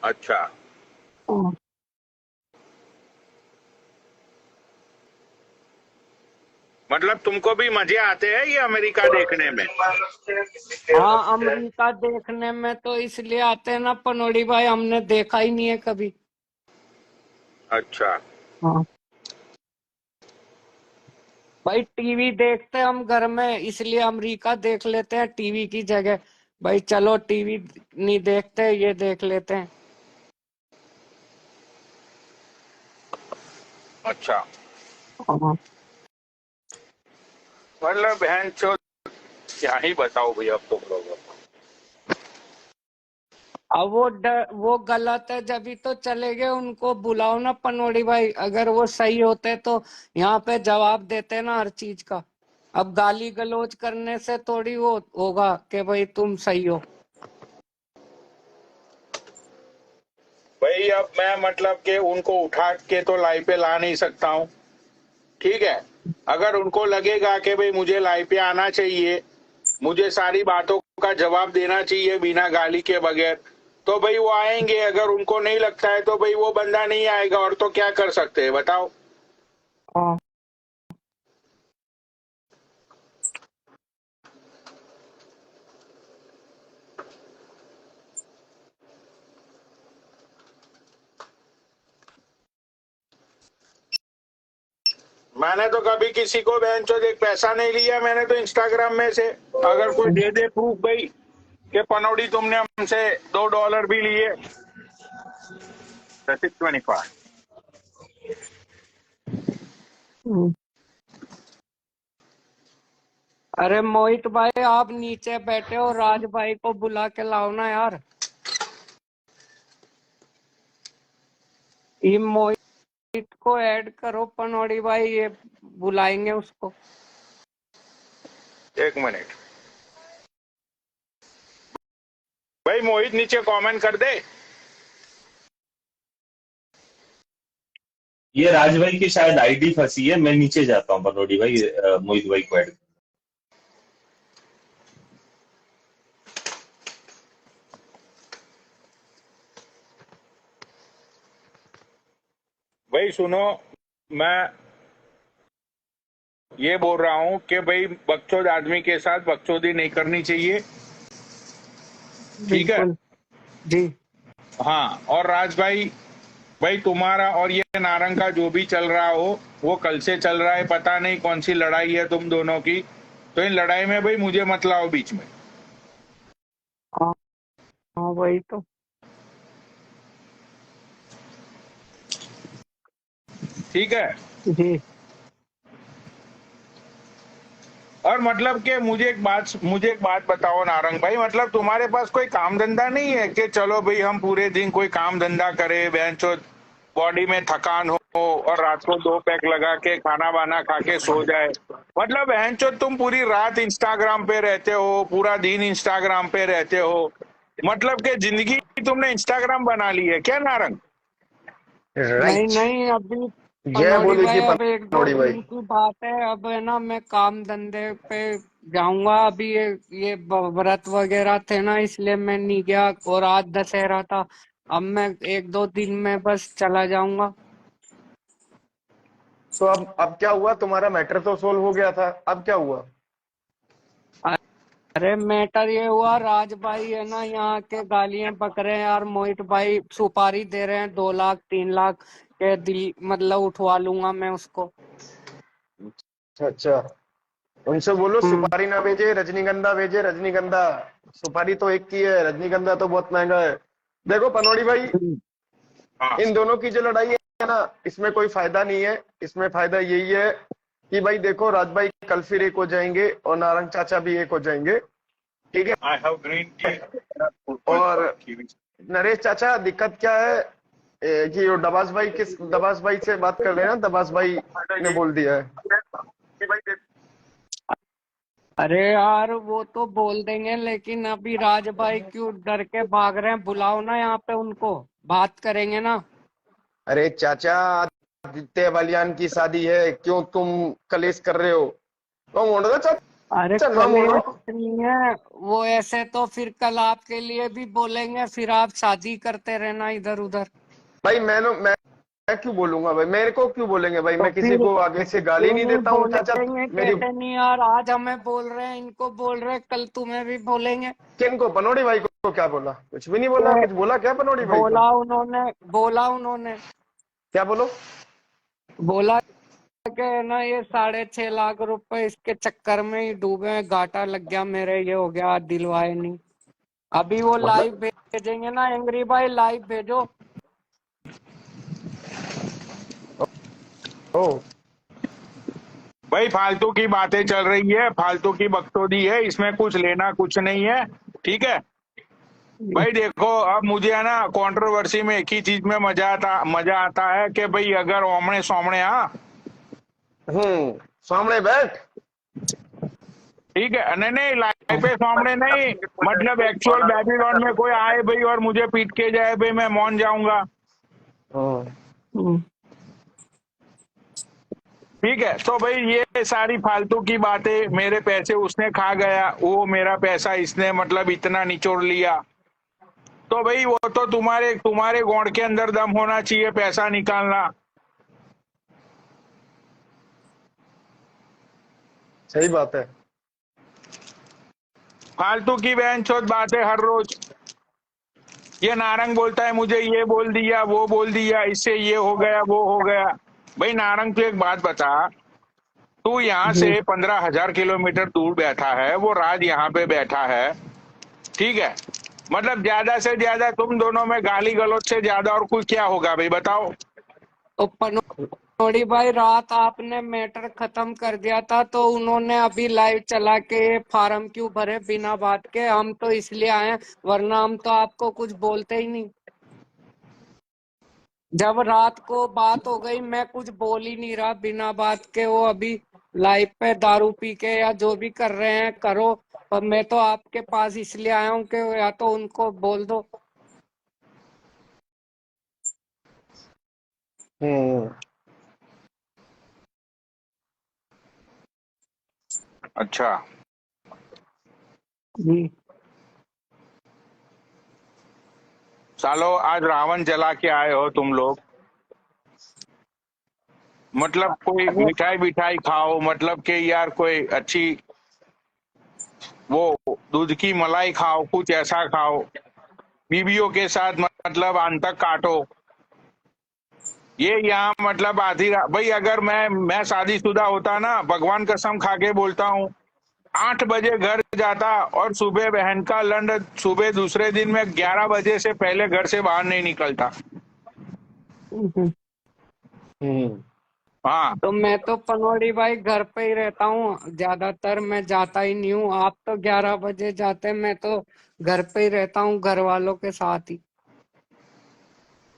अच्छा, मतलब तुमको भी मजे आते हैं ये अमेरिका देखने में? हाँ, अमेरिका देखने में तो इसलिए आते हैं ना पनोड़ी भाई, हमने देखा ही नहीं है कभी। अच्छा, हाँ भाई, टीवी देखते हैं हम घर में, इसलिए अमेरिका देख लेते हैं टीवी की जगह। भाई चलो टीवी नहीं देखते, ये देख लेते हैं। अच्छा, हाँ। मतलब बहन चो, क्या ही बताओ भैया अब तुम लोगों को। अब वो गलत है, जब ही तो चले गए, उनको बुलाओ ना पनोड़ी भाई, अगर वो सही होते तो यहाँ पे जवाब देते ना हर चीज का। अब गाली गलौज करने से थोड़ी वो होगा कि भाई तुम सही हो। भाई अब मैं मतलब कि उनको उठा के तो लाइव पे ला नहीं सकता हूँ, ठीक है? अगर उनको लगेगा कि भाई मुझे लाइव पे आना चाहिए, मुझे सारी बातों का जवाब देना चाहिए बिना गाली के बगैर, तो भाई वो आएंगे। अगर उनको नहीं लगता है तो भाई वो बंदा नहीं आएगा, और तो क्या कर सकते हैं बताओ? हाँ। मैंने तो कभी किसी को बहनचोद एक पैसा नहीं लिया, मैंने तो इंस्टाग्राम में से। अगर कोई दे दे प्रूफ भाई कि पनौड़ी तुमने हमसे $2 भी लिए, 625। अरे मोहित भाई, आप नीचे बैठे हो, राज भाई को बुला के लाओ ना यार। ये मोहित को ऐड करो पनौड़ी भाई, ये बुलाएंगे उसको। एक मिनट भाई, मोहित नीचे कमेंट कर दे। ये राज भाई की शायद आईडी फंसी है, मैं नीचे जाता हूँ बनोड़ी भाई, मोहित भाई को ऐड। भाई सुनो, मैं ये बोल रहा हूँ कि भाई बकचोद आदमी के साथ बकचोदी नहीं करनी चाहिए, ठीक है? बिल्कुल जी। हाँ, और राज भाई, भाई तुम्हारा और ये नारंग का जो भी चल रहा हो वो कल से चल रहा है, पता नहीं कौन सी लड़ाई है तुम दोनों की, तो इन लड़ाई में भाई मुझे मत लाओ बीच में। हाँ हाँ, वही तो। ठीक है। जी। और मतलब कि मुझे एक बात बताओ नारंग भाई, मतलब तुम्हारे पास कोई काम धंधा नहीं है कि चलो भाई हम पूरे दिन कोई काम धंधा करें, बहनचो बॉडी में थकान हो और रात को 2 पैक लगा के खाना वाना खा के सो जाए। मतलब बहनचो तुम पूरी रात इंस्टाग्राम पे रहते हो, पूरा दिन इंस्टाग्राम पे रहते हो, मतलब कि जिंदगी तुमने इंस्टाग्राम बना ली है क्या नारंग? नहीं राइट। नहीं, अभी यह पनौड़ी बोली भाई थी अब 1-2 पनौड़ी भाई। दिन की बात है। अब है ना, मैं काम धंधे पे जाऊंगा। अभी ये व्रत वगैरह थे ना, इसलिए मैं नहीं गया। और आज दशहरा था। अब मैं 1-2 दिन में बस चला जाऊंगा। तो अब क्या हुआ? तुम्हारा मैटर तो सोल्व हो गया था, अब क्या हुआ? अरे मैटर ये हुआ, राज भाई है ना यहाँ के गालियां बक रहे हैं यार। मोहित भाई सुपारी दे रहे हैं 2 लाख 3 लाख के, दिल मतलब उठवा लूंगा मैं उसको। अच्छा, उनसे बोलो हम्म। सुपारी ना भेजे, रजनीगंधा भेजे। रजनीगंधा, सुपारी तो एक की है, रजनीगंधा तो बहुत महंगा है। देखो पनौड़ी भाई, हाँ। इन दोनों की जो लड़ाई है ना, इसमें कोई फायदा नहीं है। इसमें फायदा यही है कि भाई देखो, राज भाई कल फिर एक हो जाएंगे और नारंग चाचा भी एक हो जाएंगे, ठीक है। आई हैव ग्रीन टी और नरेश चाचा, दिक्कत क्या है कि वो दबास भाई से बात कर लेना। दबास भाई ने बोल दिया है। अरे यार वो तो बोल देंगे, लेकिन अभी राज भाई क्यों डर के भाग रहे हैं? बुलाओ ना यहाँ पे उनको, बात करेंगे ना। अरे चाचा, आदित्य बलियान की शादी है, क्यों तुम कलेश कर रहे हो? तो मोड़ दो अरे चाचा, ना मोड़ो। कलेश नहीं है वो। ऐसे तो फिर कल आपके लिए भी बोलेंगे, फिर आप शादी करते रहना इधर उधर। भाई मैं क्यों बोलूंगा भाई? मेरे को क्यों बोलेंगे भाई? तो मैं किसी फिर को आगे से गाली क्यों नहीं नहीं देता हूँ चाचा। बोलेंगे? मेरी कैसे नहीं यार, आज हमें बोल रहे हैं, इनको बोल रहे हैं, कल तुम्हें भी बोलेंगे। किन को? पनौड़ी भाई को क्या बोला? कुछ भी नहीं बोला। ये कुछ बोला क्या पनौड़ी भाई को? बोला उन्होंने क्या बोलो? बोला के ना, ये 6.5 लाख रुपए इसके चक्कर में ही डूबे हैं, घाटा लग गया मेरे, ये हो गया, दिलवाए नहीं। अभी वो लाइव मतलब भेजेंगे ना, एंग्री भाई लाइव भेजो। ओ, भाई फालतू की बातें चल रही है, फालतू की बकचोदी है, इसमें कुछ लेना कुछ नहीं है, ठीक है। भाई देखो, अब मुझे है ना कंट्रोवर्सी में एक ही चीज में मजा आता है कि भाई अगर ओमने सोमने, हाँ सामने बैठ। ठीक है, नहीं नहीं लाइव पे सामने नहीं, मतलब एक्चुअल बैबीलोन में कोई आए भाई और मुझे पीट के जाए भाई, मैं मौन जाऊंगा, हम्म। ठीक है। तो भाई ये सारी फालतू की बातें, मेरे पैसे उसने खा गया, वो मेरा पैसा इसने मतलब इतना निचोड़ लिया, तो भाई वो तो तुम्हारे तुम्हारे गोंड के अंदर दम होना चाहिए पैसा निकालना। सही बात है। फालतू की बहनचोद बातें हर रोज। ये नारंग बोलता है मुझे ये बोल दिया वो बोल दिया, इससे ये हो गया वो हो गया। भाई नारंग तू एक बात बता, तू यहाँ से 15,000 किलोमीटर दूर बैठा है, वो राज यहाँ पे बैठा है, ठीक है। मतलब ज्यादा से ज्यादा तुम दोनों में गाली गलौज से ज्यादा और कुछ क्या होगा भाई बताओ? तो पनौड़ी भाई, रात आपने मैटर खत्म कर दिया था, तो उन्होंने अभी लाइव चला के ये फार्म क्यों भरे बिना बात के? हम तो इसलिए आए हैं, वरना हम तो आपको कुछ बोलते ही नहीं। जब रात को बात हो गई, मैं कुछ बोल ही नहीं रहा बिना बात के। वो अभी लाइव पे दारू पी के या जो भी कर रहे हैं करो, पर मैं तो आपके पास इसलिए आया हूँ कि या तो उनको बोल दो। हम्म। अच्छा, जी। सालो आज रावण जला के आए हो तुम लोग, मतलब कोई अरे मिठाई बिठाई खाओ, मतलब कि यार कोई अच्छी वो दूध की मलाई खाओ, कुछ ऐसा खाओ, बीवियों के साथ मतलब अंतक काटो। ये यहाँ मतलब भाई अगर मैं शादीशुदा होता ना, भगवान कसम खा के बोलता हूँ, 8 बजे घर जाता और सुबह बहन का लंड, सुबह दूसरे दिन में 11 बजे से पहले घर से बाहर नहीं निकलता। हम्म। हम्म। हाँ, तो मैं तो पनौड़ी भाई घर पे ही रहता हूँ, ज्यादातर मैं जाता ही नहीं हूँ। आप तो 11 बजे जाते, मैं तो घर पे ही रहता हूँ घर वालों के साथ ही।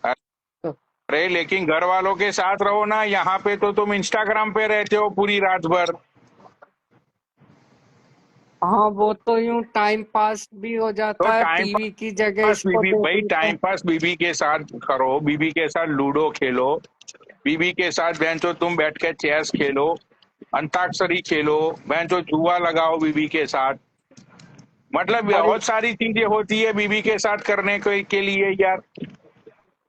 अरे लेकिन घर वालों के साथ रहो ना, यहाँ पे तो तुम इंस्टाग्राम पे रहते हो पूरी रात भर। हाँ वो तो यूं टाइम पास भी हो तो जाता है, टाइम टीवी की जगह पास इसको बीबी, देख भाई लेते टाइम हैं। पास बीबी के साथ करो, बीबी के साथ लूडो खेलो, बीबी के साथ बहन चो तुम बैठ के चेस खेलो, अंताक्षरी खेलो, बहन चो जुआ लगाओ बीबी के साथ। मतलब पर बहुत सारी चीजें होती है बीबी के साथ करने के लिए यार।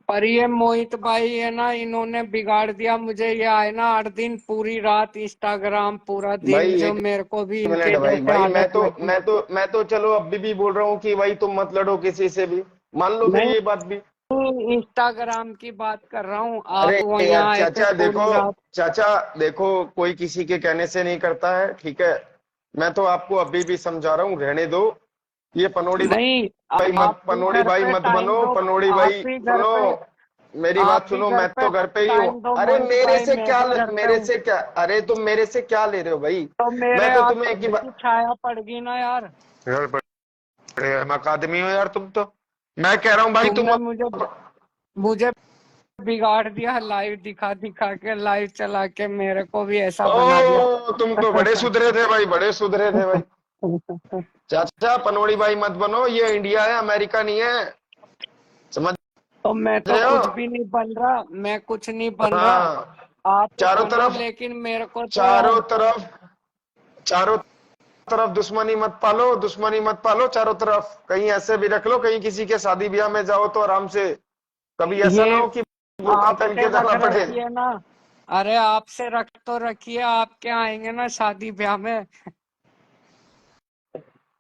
पर ये मोहित भाई है ना, इन्होंने बिगाड़ दिया मुझे। ये आए ना 8 दिन, पूरी रात इंस्टाग्राम, पूरा दिन, भाई जो एक मेरे को भी मिनट इनके भाई, जैसे आदत लगी। मैं तो चलो अभी भी बोल रहा हूँ कि भाई तुम मत लड़ो किसी से भी, मान लो फिर नहीं, ये बात भी। इंस्टाग्राम की बात कर रहा हूँ। अरे आप वो यार यहाँ आए थे चाचा देखो, पूरी रात। चाचा देखो, कोई किसी के कहने से नहीं करता है, ठीक है। मैं तो आपको अभी भी समझा रहा हूँ, रहने दो। ये नहीं, आप भी पनोड़ी घर भाई पे मत टाइम बनो, दो। पनोड़ी आप भाई भी घर सुनो, पे मेरी आप बात भी सुनो, घर मैं पे तो घर पे ही हूँ। टाइम दो अरे मोहित मेरे भाई, से मैं क्या, भी घर पे मेरे हूँ। से क्या, अरे तुम मेरे से क्या ले रहे हो भाई। तो मेरे मैं तो तुम्हें एक ही आदमी की छाया पड़गी ना यार। यार बड़े अहमक आदमी हो यार तुम तो। मैं कह रहा हूँ भाई तुम तुमने मुझे मुझे बिगाड़ दिया, लाइव दिखा दिखा के, लाइव चला के मेरे को भी ऐसा बना दिया। ओ तुम तो बड़े सुधरे थे भाई, बड़े सुधरे थे भाई। चाचा पनोड़ी भाई मत बनो, ये इंडिया है, अमेरिका नहीं है, समझ तो मैं तो रहे हो। कुछ भी नहीं बन रहा, मैं कुछ नहीं बन रहा। हाँ, आप तो चारों बनो, तरफ, लेकिन मेरे को तो यार। चारों तरफ, चारों तरफ दुश्मनी मत पालो, दुश्मनी मत पालो चारों तरफ। कहीं ऐसे भी रख लो, कहीं किसी के शादी ब्याह में जाओ तो आराम से, कभी ऐसा ना ये हो कि बुर्का पहन आपसे के रख जाना पड़े। रखी है ना। अरे आपसे रख तो रखी है, आप क्या आएंगे ना शादी ब्याह में।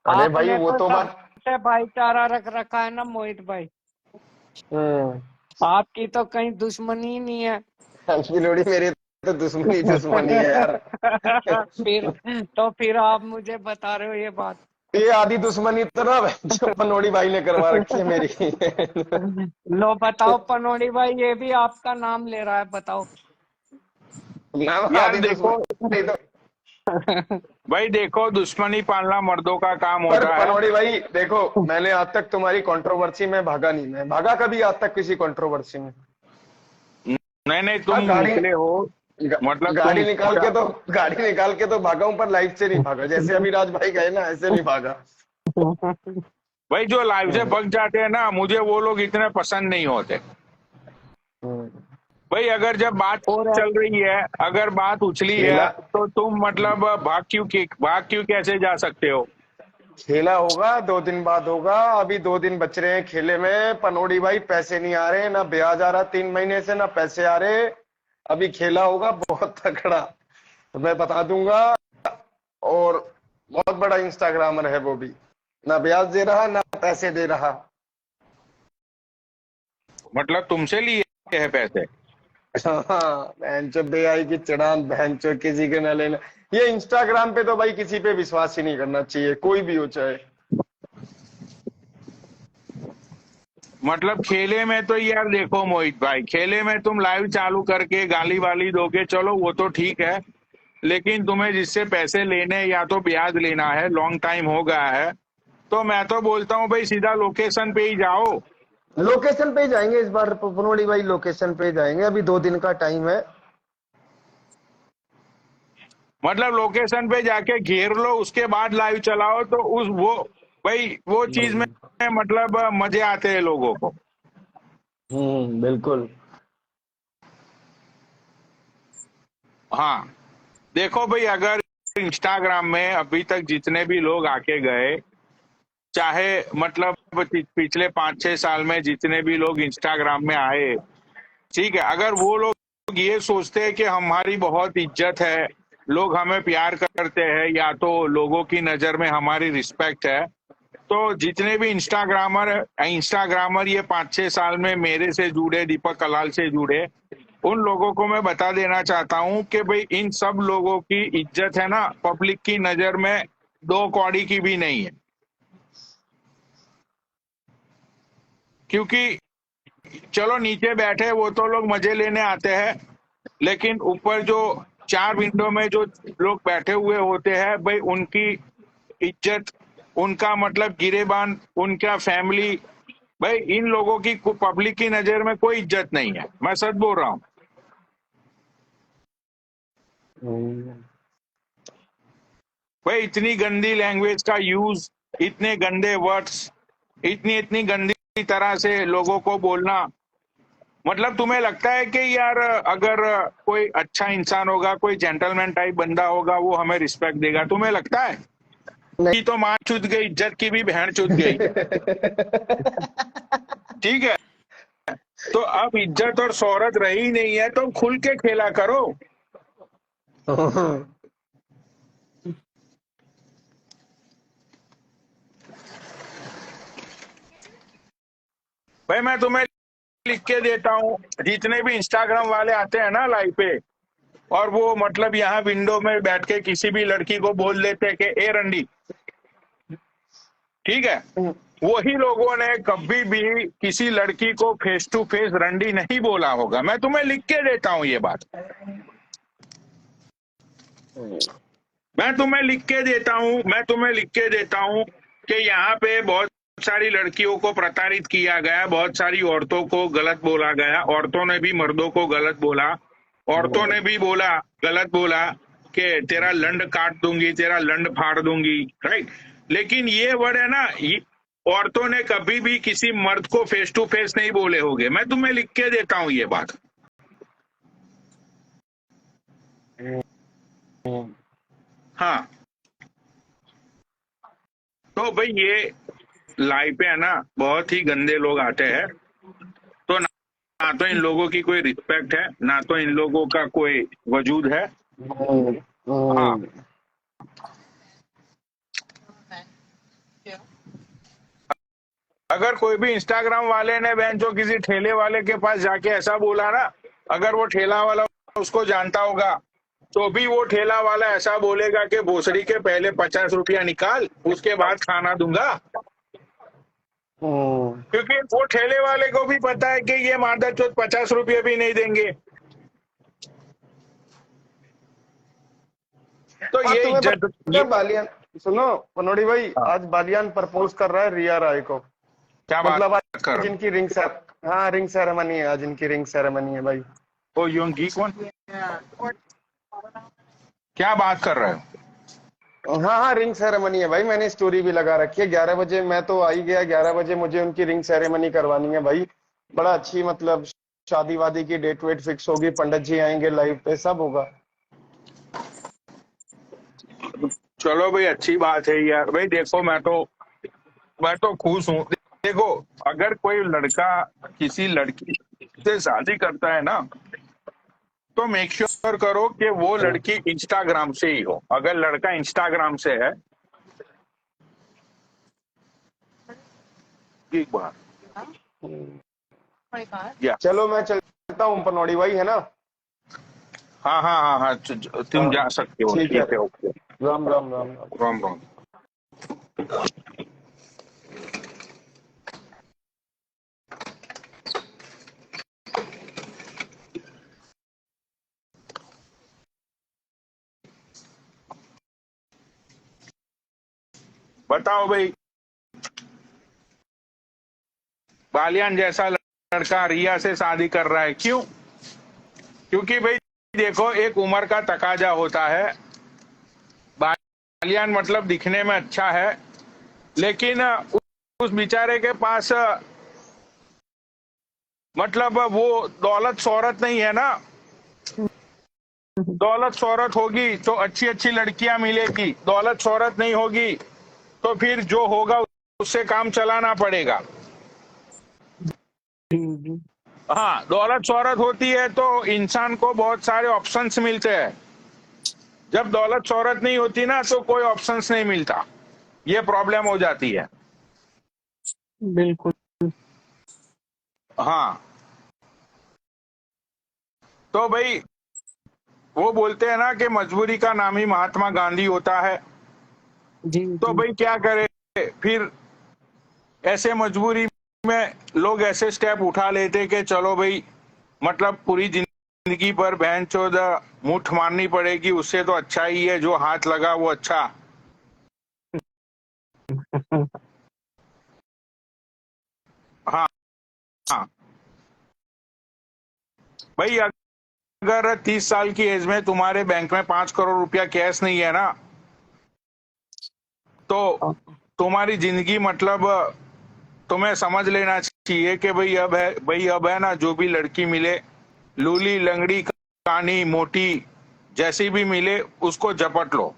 अरे भाई आपने वो तो तो बात। सबसे भाईचारा रख रखा है ना मोहित भाई। हम्म। आपकी तो कहीं दुश्मनी ही नहीं है। आपकी लोड़ी मेरी तो दुश्मनी दुश्मनी है यार। फिर आप मुझे बता रहे हो ये बात। ये आधी दुश्मनी तो ना जो पनोड़ी भाई ने करवा रखी है मेरी। लो बताओ पनोड़ी भाई, ये भी आपका नाम ले रहा है, बताओ। ना यार आधी देखो दुश्मनी तो। भाई, देखो दुश्मनी पालना मर्दों का काम पर होता है। पनोड़ी भाई देखो, मैंने आज तक तुम्हारी कंट्रोवर्सी में भागा नहीं, मैं भागा कभी आज तक किसी कंट्रोवर्सी में। नहीं नहीं, तुम हाँ गाड़ी, निकले हो, मतलब तुम। गाड़ी निकाल के तो भागा हूं, पर लाइफ से नहीं भागा, जैसे अभी राज भाई गए ना ऐसे नहीं भागा। भाई जो लाइव से बग जाते हैं ना, मुझे वो लोग इतने पसंद नहीं होते। भाई अगर जब बात और चल रही है, अगर बात उछली है, खेला, तो तुम मतलब भाग क्यों कैसे जा सकते हो। खेला होगा 2 दिन बाद होगा, अभी 2 दिन बच रहे हैं खेले में पनोड़ी भाई, पैसे नहीं आ रहे, ना ब्याज आ रहा 3 महीने से, ना पैसे आ रहे। अभी खेला होगा बहुत तगड़ा, तो मैं बता दूंगा। और बहुत बड़ा इंस्टाग्रामर है वो भी, ना ब्याज दे रहा ना पैसे दे रहा। मतलब तुमसे लिए है पैसे। हाँ बहन चो बेआई की चढ़ान, बहन चो किसी के न लेना। ये इंस्टाग्राम पे तो भाई किसी पे विश्वास ही नहीं करना चाहिए, कोई भी हो चाहे। मतलब खेले में तो यार देखो मोहित भाई, खेले में तुम लाइव चालू करके गाली वाली दोगे, चलो वो तो ठीक है। लेकिन तुम्हें जिससे पैसे लेने या तो ब्याज लेना है, लॉन्ग टाइम हो गया है, तो मैं तो बोलता हूँ भाई सीधा लोकेशन पे ही जाओ। लोकेशन पे ही जाएंगे इस बार पनोड़ी भाई, लोकेशन पे ही जाएंगे, अभी 2 दिन का टाइम है। मतलब लोकेशन पे जाके घेर लो, उसके बाद लाइव चलाओ, तो उस वो भाई वो चीज में मतलब मजे आते हैं लोगों को। बिल्कुल। हाँ, देखो भाई, अगर इंस्टाग्राम में अभी तक जितने भी लोग आके गए, चाहे मतलब पिछले 5-6 साल में जितने भी लोग इंस्टाग्राम में आए, ठीक है, अगर वो लोग ये सोचते हैं कि हमारी बहुत इज्जत है, लोग हमें प्यार करते हैं, या तो लोगों की नजर में हमारी रिस्पेक्ट है, तो जितने भी इंस्टाग्रामर ये 5-6 साल में मेरे से जुड़े, दीपक कलाल से जुड़े, उन लोगों को मैं बता देना चाहता हूं कि भाई इन सब लोगों की इज्जत है ना, पब्लिक की नजर में 2 कौड़ी की भी नहीं है। क्योंकि चलो नीचे बैठे वो तो लोग मजे लेने आते हैं, लेकिन ऊपर जो 4 विंडो में जो लोग बैठे हुए होते हैं भाई, उनकी इज्जत, उनका मतलब गिरेबान, उनका फैमिली, भाई इन लोगों की पब्लिक की नजर में कोई इज्जत नहीं है। मैं सच बोल रहा हूँ भाई। इतनी गंदी लैंग्वेज का यूज, इतने गंदे वर्ड्स, इतनी गंदी तरह से लोगों को बोलना, मतलब तुम्हें लगता है कि यार अगर कोई अच्छा इंसान होगा, कोई जेंटलमैन टाइप बंदा होगा, वो हमें रिस्पेक्ट देगा? तुम्हें लगता है? की तो मां चुद गई, इज्जत की भी बहन चुद गई। ठीक है, तो अब इज्जत और शोहरत रही नहीं है तो खुल के खेला करो। भाई मैं तुम्हें लिख के देता हूँ, जितने भी इंस्टाग्राम वाले आते हैं ना लाइव पे, और वो मतलब यहाँ विंडो में बैठ के किसी भी लड़की को बोल देते हैं कि ए रंडी, ठीक है, वही लोगों ने कभी भी किसी लड़की को फेस टू फेस रंडी नहीं बोला होगा। मैं तुम्हें लिख के देता हूँ ये बात, मैं तुम्हें लिख के देता हूँ कि यहाँ पे बहुत सारी लड़कियों को प्रताड़ित किया गया, बहुत सारी औरतों को गलत बोला गया, औरतों ने भी मर्दों को गलत बोला, औरतों ने भी गलत बोला कि तेरा लंड काट दूंगी, तेरा लंड फाड़ दूंगी, राइट। लेकिन ये वर्ड है ना, औरतों ने कभी भी किसी मर्द को फेस टू फेस नहीं बोले होंगे। मैं तुम्हें लिख के देता हूँ ये बात। हाँ, तो भाई ये लाइव पे है ना, बहुत ही गंदे लोग आते हैं, तो ना तो इन लोगों की कोई रिस्पेक्ट है, ना तो इन लोगों का कोई वजूद है। हाँ, अगर कोई भी इंस्टाग्राम वाले ने बहन जो किसी ठेले वाले के पास जाके ऐसा बोला ना, अगर वो ठेला वाला उसको जानता होगा तो भी वो ठेला वाला ऐसा बोलेगा कि भोसड़ी के पहले 50 रुपया निकाल, उसके बाद खाना दूंगा। क्योंकि वो ठेले वाले को भी पता है कि ये मादा चोद 50 रुपये भी नहीं देंगे। तो ये तुम्हें इज्जत, पता है बालियान, सुनो पनोड़ी भाई, आज बालियान प्रपोज कर रहा है रिया राय को। क्या मतलब बात कर आज इनकी रिंग सेरेमनी है, आज इनकी रिंग सेरेमनी है भाई। ओ योंगी कौन, क्या बात कर रहे हो? हाँ रिंग सेरेमनी है भाई, मैंने स्टोरी भी लगा रखी है। 11 बजे मैं तो आ ही गया, 11 बजे मुझे उनकी रिंग सेरेमनी करवानी है भाई। बड़ा अच्छी, मतलब शादी वादी की डेट वेट फिक्स होगी, पंडित जी आएंगे, लाइव पे सब होगा। चलो भाई, अच्छी बात है यार। भाई देखो, मैं तो खुश हूँ। देखो, अगर कोई लड़का किसी लड़की से शादी करता है ना, तो मेक श्योर करो कि वो लड़की इंस्टाग्राम से ही हो। अगर लड़का इंस्टाग्राम से है, एक बार या चलो मैं चलता हूँ पनौड़ी भाई, है ना। हाँ, तुम जा सकते हो। ठीक है, ओके, राम राम राम राम। राम राम। बताओ भाई, बालियान जैसा लड़का रिया से शादी कर रहा है, क्यों? क्योंकि भाई देखो, एक उम्र का तकाजा होता है। बालियान मतलब दिखने में अच्छा है, लेकिन उस बेचारे के पास मतलब वो दौलत शोहरत नहीं है ना। दौलत शोहरत होगी तो अच्छी अच्छी लड़कियां मिलेगी, दौलत शोहरत नहीं होगी तो फिर जो होगा उससे काम चलाना पड़ेगा। हाँ, दौलत शोहरत होती है तो इंसान को बहुत सारे ऑप्शंस मिलते हैं। जब दौलत शोहरत नहीं होती ना, तो कोई ऑप्शंस नहीं मिलता, ये प्रॉब्लम हो जाती है। बिल्कुल। हाँ, तो भाई वो बोलते हैं ना कि मजबूरी का नाम ही महात्मा गांधी होता है। जी तो भाई क्या करे, फिर ऐसे मजबूरी में लोग ऐसे स्टेप उठा लेते कि चलो भाई, मतलब पूरी जिंदगी पर बहन चोद मुठ मारनी पड़ेगी, उससे तो अच्छा ही है जो हाथ लगा वो अच्छा। हाँ हाँ भाई, अगर 30 साल की एज में तुम्हारे बैंक में 5 करोड़ रुपया कैश नहीं है ना, तो तुम्हारी जिंदगी मतलब तुम्हें समझ लेना चाहिए कि भाई अब है ना, जो भी लड़की मिले, लूली लंगड़ी कानी मोटी जैसी भी मिले उसको झपट लो।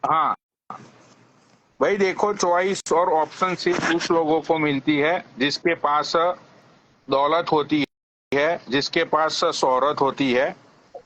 हाँ भाई देखो, चॉइस और ऑप्शन सिर्फ उस लोगों को मिलती है जिसके पास दौलत होती है, जिसके पास शोहरत होती है,